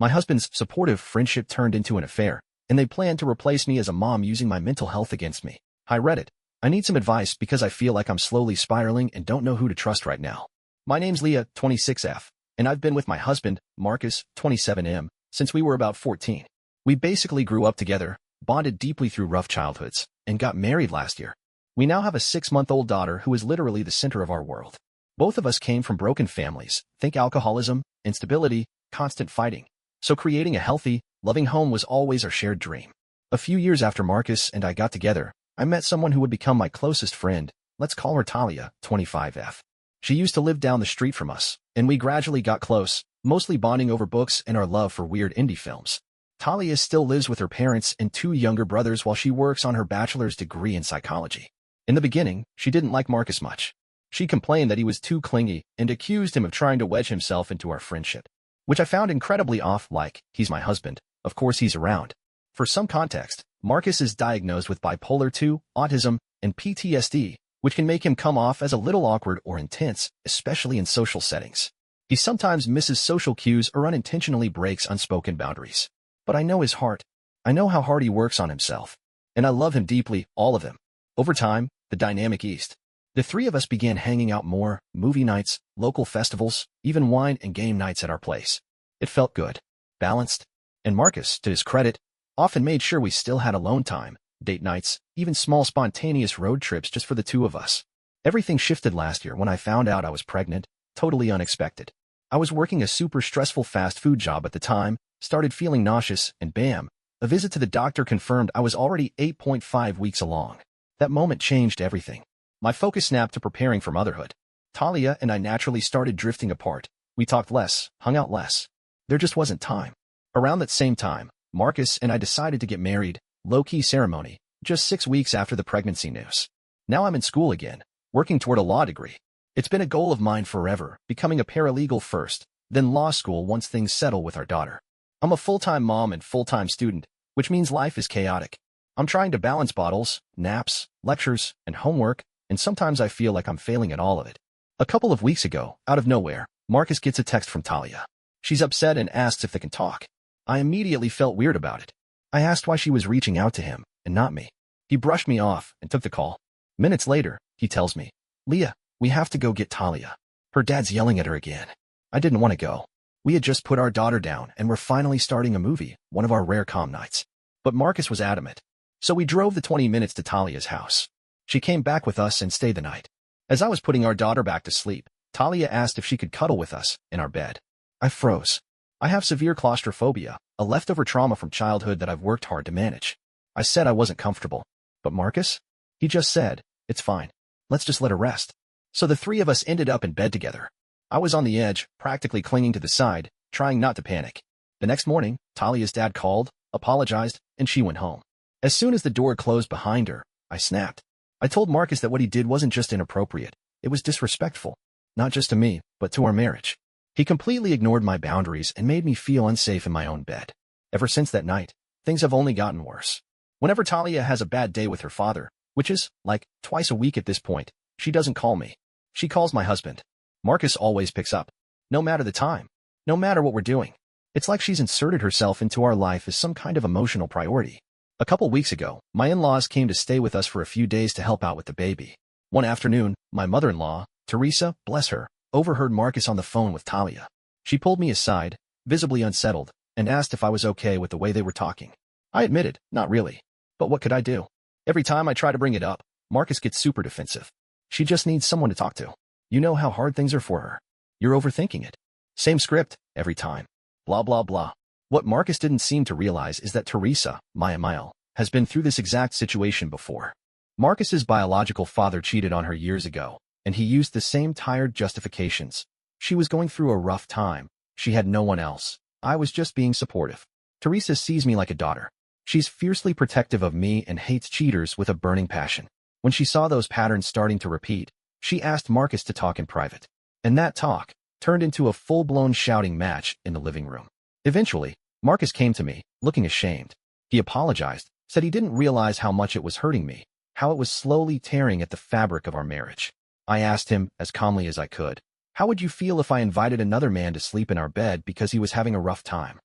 My husband's supportive friendship turned into an affair, and they planned to replace me as a mom using my mental health against me. Hi Reddit. I need some advice because I feel like I'm slowly spiraling and don't know who to trust right now. My name's Leah, 26F, and I've been with my husband, Marcus, 27M, since we were about 14. We basically grew up together, bonded deeply through rough childhoods, and got married last year. We now have a 6-month-old daughter who is literally the center of our world. Both of us came from broken families, think alcoholism, instability, constant fighting. So creating a healthy, loving home was always our shared dream. A few years after Marcus and I got together, I met someone who would become my closest friend. Let's call her Talia, 25F. She used to live down the street from us, and we gradually got close, mostly bonding over books and our love for weird indie films. Talia still lives with her parents and 2 younger brothers while she works on her bachelor's degree in psychology. In the beginning, she didn't like Marcus much. She complained that he was too clingy and accused him of trying to wedge himself into our friendship, which I found incredibly off. Like, he's my husband, of course he's around. For some context, Marcus is diagnosed with bipolar 2, autism, and PTSD, which can make him come off as a little awkward or intense, especially in social settings. He sometimes misses social cues or unintentionally breaks unspoken boundaries. But I know his heart. I know how hard he works on himself. And I love him deeply, all of him. Over time, the dynamic eased. The three of us began hanging out more, movie nights, local festivals, even wine and game nights at our place. It felt good, balanced, and Marcus, to his credit, often made sure we still had alone time, date nights, even small spontaneous road trips just for the two of us. Everything shifted last year when I found out I was pregnant, totally unexpected. I was working a super stressful fast food job at the time, started feeling nauseous, and bam, a visit to the doctor confirmed I was already 8.5 weeks along. That moment changed everything. My focus snapped to preparing for motherhood. Talia and I naturally started drifting apart. We talked less, hung out less. There just wasn't time. Around that same time, Marcus and I decided to get married, low-key ceremony, just 6 weeks after the pregnancy news. Now I'm in school again, working toward a law degree. It's been a goal of mine forever, becoming a paralegal first, then law school once things settle with our daughter. I'm a full-time mom and full-time student, which means life is chaotic. I'm trying to balance bottles, naps, lectures, and homework, and sometimes I feel like I'm failing at all of it. A couple of weeks ago, out of nowhere, Marcus gets a text from Talia. She's upset and asks if they can talk. I immediately felt weird about it. I asked why she was reaching out to him, and not me. He brushed me off and took the call. Minutes later, he tells me, "Leah, we have to go get Talia. Her dad's yelling at her again." I didn't want to go. We had just put our daughter down and were finally starting a movie, one of our rare calm nights. But Marcus was adamant. So we drove the 20 minutes to Talia's house. She came back with us and stayed the night. As I was putting our daughter back to sleep, Talia asked if she could cuddle with us in our bed. I froze. I have severe claustrophobia, a leftover trauma from childhood that I've worked hard to manage. I said I wasn't comfortable. But Marcus? He just said, "It's fine. Let's just let her rest." So the three of us ended up in bed together. I was on the edge, practically clinging to the side, trying not to panic. The next morning, Talia's dad called, apologized, and she went home. As soon as the door closed behind her, I snapped. I told Marcus that what he did wasn't just inappropriate, it was disrespectful. Not just to me, but to our marriage. He completely ignored my boundaries and made me feel unsafe in my own bed. Ever since that night, things have only gotten worse. Whenever Talia has a bad day with her father, which is, like, twice a week at this point, she doesn't call me. She calls my husband. Marcus always picks up. No matter the time. No matter what we're doing. It's like she's inserted herself into our life as some kind of emotional priority. A couple weeks ago, my in-laws came to stay with us for a few days to help out with the baby. One afternoon, my mother-in-law, Teresa, bless her, overheard Marcus on the phone with Talia. She pulled me aside, visibly unsettled, and asked if I was okay with the way they were talking. I admitted, not really. But what could I do? Every time I try to bring it up, Marcus gets super defensive. She just needs someone to talk to. You know how hard things are for her. You're overthinking it. Same script, every time. Blah blah blah. What Marcus didn't seem to realize is that Teresa, Maya, has been through this exact situation before. Marcus's biological father cheated on her years ago, and he used the same tired justifications. She was going through a rough time. She had no one else. I was just being supportive. Teresa sees me like a daughter. She's fiercely protective of me and hates cheaters with a burning passion. When she saw those patterns starting to repeat, she asked Marcus to talk in private. And that talk turned into a full-blown shouting match in the living room. Eventually, Marcus came to me, looking ashamed. He apologized, said he didn't realize how much it was hurting me, how it was slowly tearing at the fabric of our marriage. I asked him, as calmly as I could, "How would you feel if I invited another man to sleep in our bed because he was having a rough time?"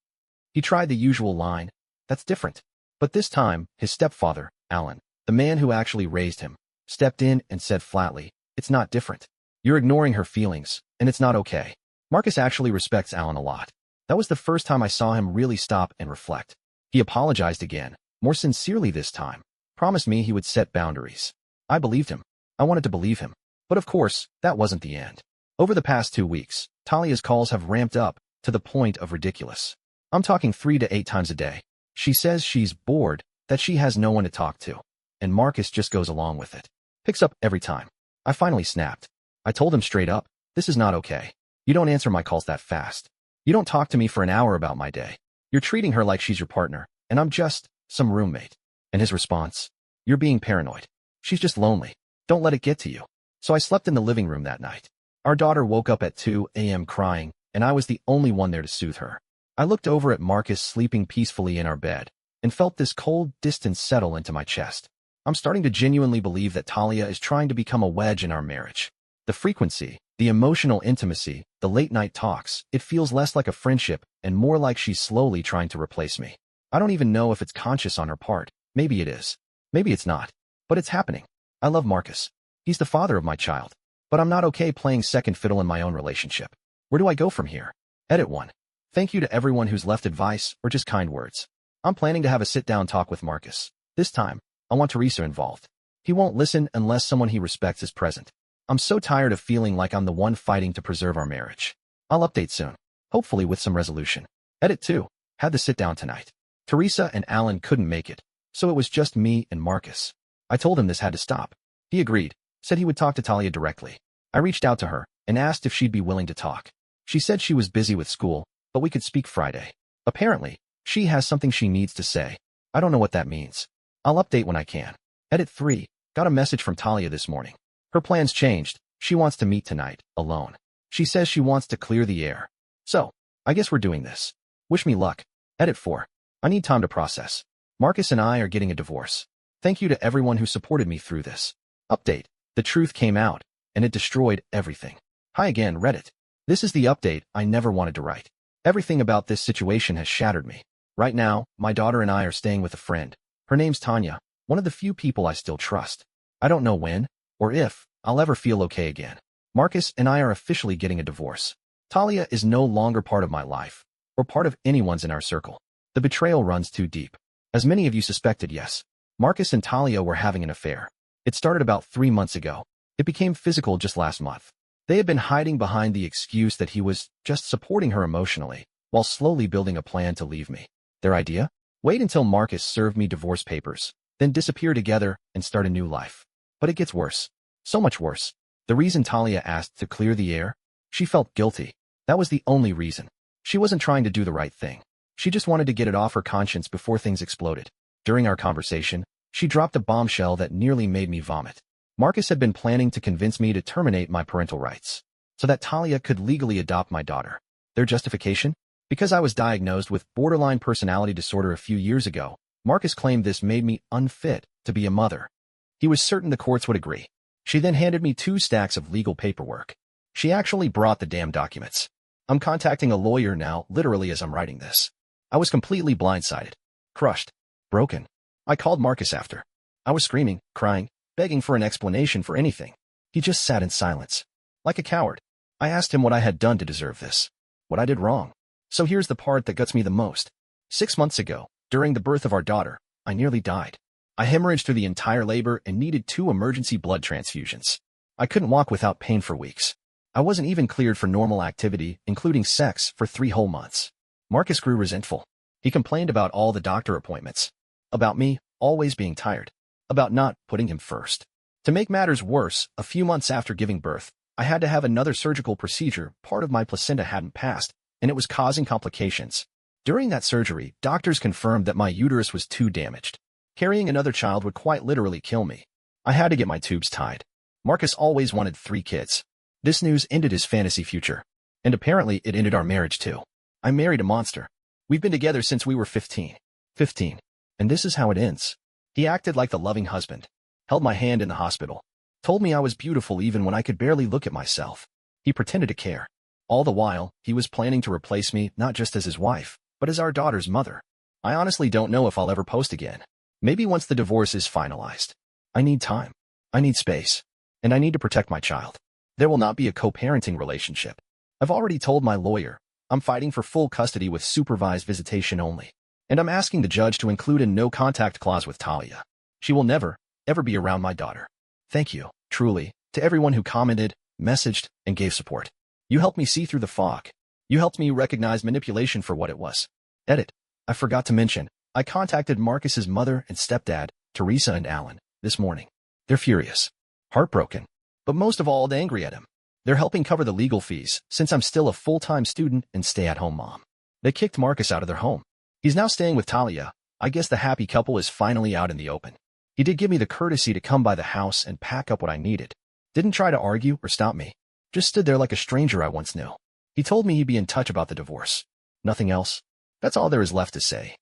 He tried the usual line, "That's different." But this time, his stepfather, Alan, the man who actually raised him, stepped in and said flatly, "It's not different. You're ignoring her feelings, and it's not okay." Marcus actually respects Alan a lot. That was the first time I saw him really stop and reflect. He apologized again, more sincerely this time, promised me he would set boundaries. I believed him. I wanted to believe him. But of course, that wasn't the end. Over the past 2 weeks, Talia's calls have ramped up to the point of ridiculous. I'm talking 3 to 8 times a day. She says she's bored, that she has no one to talk to. And Marcus just goes along with it. Picks up every time. I finally snapped. I told him straight up, "This is not okay. You don't answer my calls that fast. You don't talk to me for an hour about my day. You're treating her like she's your partner, and I'm just some roommate." And his response, "You're being paranoid. She's just lonely. Don't let it get to you." So I slept in the living room that night. Our daughter woke up at 2 a.m. crying, and I was the only one there to soothe her. I looked over at Marcus sleeping peacefully in our bed and felt this cold distance settle into my chest. I'm starting to genuinely believe that Talia is trying to become a wedge in our marriage. The frequency, the emotional intimacy, the late-night talks, it feels less like a friendship and more like she's slowly trying to replace me. I don't even know if it's conscious on her part. Maybe it is. Maybe it's not. But it's happening. I love Marcus. He's the father of my child. But I'm not okay playing second fiddle in my own relationship. Where do I go from here? Edit 1. Thank you to everyone who's left advice or just kind words. I'm planning to have a sit-down talk with Marcus. This time, I want Teresa involved. He won't listen unless someone he respects is present. I'm so tired of feeling like I'm the one fighting to preserve our marriage. I'll update soon, hopefully with some resolution. Edit 2. Had the sit-down tonight. Teresa and Alan couldn't make it, so it was just me and Marcus. I told him this had to stop. He agreed, said he would talk to Talia directly. I reached out to her and asked if she'd be willing to talk. She said she was busy with school, but we could speak Friday. Apparently, she has something she needs to say. I don't know what that means. I'll update when I can. Edit 3. Got a message from Talia this morning. Her plans changed. She wants to meet tonight, alone. She says she wants to clear the air. So, I guess we're doing this. Wish me luck. Edit 4. I need time to process. Marcus and I are getting a divorce. Thank you to everyone who supported me through this. Update. The truth came out, and it destroyed everything. Hi again, Reddit. This is the update I never wanted to write. Everything about this situation has shattered me. Right now, my daughter and I are staying with a friend. Her name's Tanya, one of the few people I still trust. I don't know when, or if, I'll ever feel okay again. Marcus and I are officially getting a divorce. Talia is no longer part of my life, or part of anyone's in our circle. The betrayal runs too deep. As many of you suspected, yes, Marcus and Talia were having an affair. It started about 3 months ago. It became physical just last month. They had been hiding behind the excuse that he was just supporting her emotionally, while slowly building a plan to leave me. Their idea? Wait until Marcus served me divorce papers, then disappear together and start a new life. But it gets worse. So much worse. The reason Talia asked to clear the air? She felt guilty. That was the only reason. She wasn't trying to do the right thing. She just wanted to get it off her conscience before things exploded. During our conversation, she dropped a bombshell that nearly made me vomit. Marcus had been planning to convince me to terminate my parental rights, so that Talia could legally adopt my daughter. Their justification? Because I was diagnosed with borderline personality disorder a few years ago, Marcus claimed this made me unfit to be a mother. He was certain the courts would agree. She then handed me 2 stacks of legal paperwork. She actually brought the damn documents. I'm contacting a lawyer now, literally as I'm writing this. I was completely blindsided, crushed, broken. I called Marcus after. I was screaming, crying, begging for an explanation for anything. He just sat in silence, like a coward. I asked him what I had done to deserve this, what I did wrong. So here's the part that guts me the most. 6 months ago, during the birth of our daughter, I nearly died. I hemorrhaged through the entire labor and needed 2 emergency blood transfusions. I couldn't walk without pain for weeks. I wasn't even cleared for normal activity, including sex, for 3 whole months. Marcus grew resentful. He complained about all the doctor appointments, about me always being tired, about not putting him first. To make matters worse, a few months after giving birth, I had to have another surgical procedure. Part of my placenta hadn't passed, and it was causing complications. During that surgery, doctors confirmed that my uterus was too damaged. Carrying another child would quite literally kill me. I had to get my tubes tied. Marcus always wanted 3 kids. This news ended his fantasy future. And apparently it ended our marriage too. I married a monster. We've been together since we were 15. 15. And this is how it ends. He acted like the loving husband, held my hand in the hospital, told me I was beautiful even when I could barely look at myself. He pretended to care. All the while, he was planning to replace me not just as his wife, But as our daughter's mother, I honestly don't know if I'll ever post again. Maybe once the divorce is finalized. I need time. I need space. And I need to protect my child. There will not be a co-parenting relationship. I've already told my lawyer I'm fighting for full custody with supervised visitation only. And I'm asking the judge to include a no-contact clause with Talia. She will never, ever be around my daughter. Thank you, truly, to everyone who commented, messaged, and gave support. You helped me see through the fog. You helped me recognize manipulation for what it was. Edit. I forgot to mention, I contacted Marcus's mother and stepdad, Teresa and Alan, this morning. They're furious, heartbroken, but most of all, angry at him. They're helping cover the legal fees since I'm still a full-time student and stay-at-home mom. They kicked Marcus out of their home. He's now staying with Talia. I guess the happy couple is finally out in the open. He did give me the courtesy to come by the house and pack up what I needed. Didn't try to argue or stop me. Just stood there like a stranger I once knew. He told me he'd be in touch about the divorce. Nothing else. That's all there is left to say.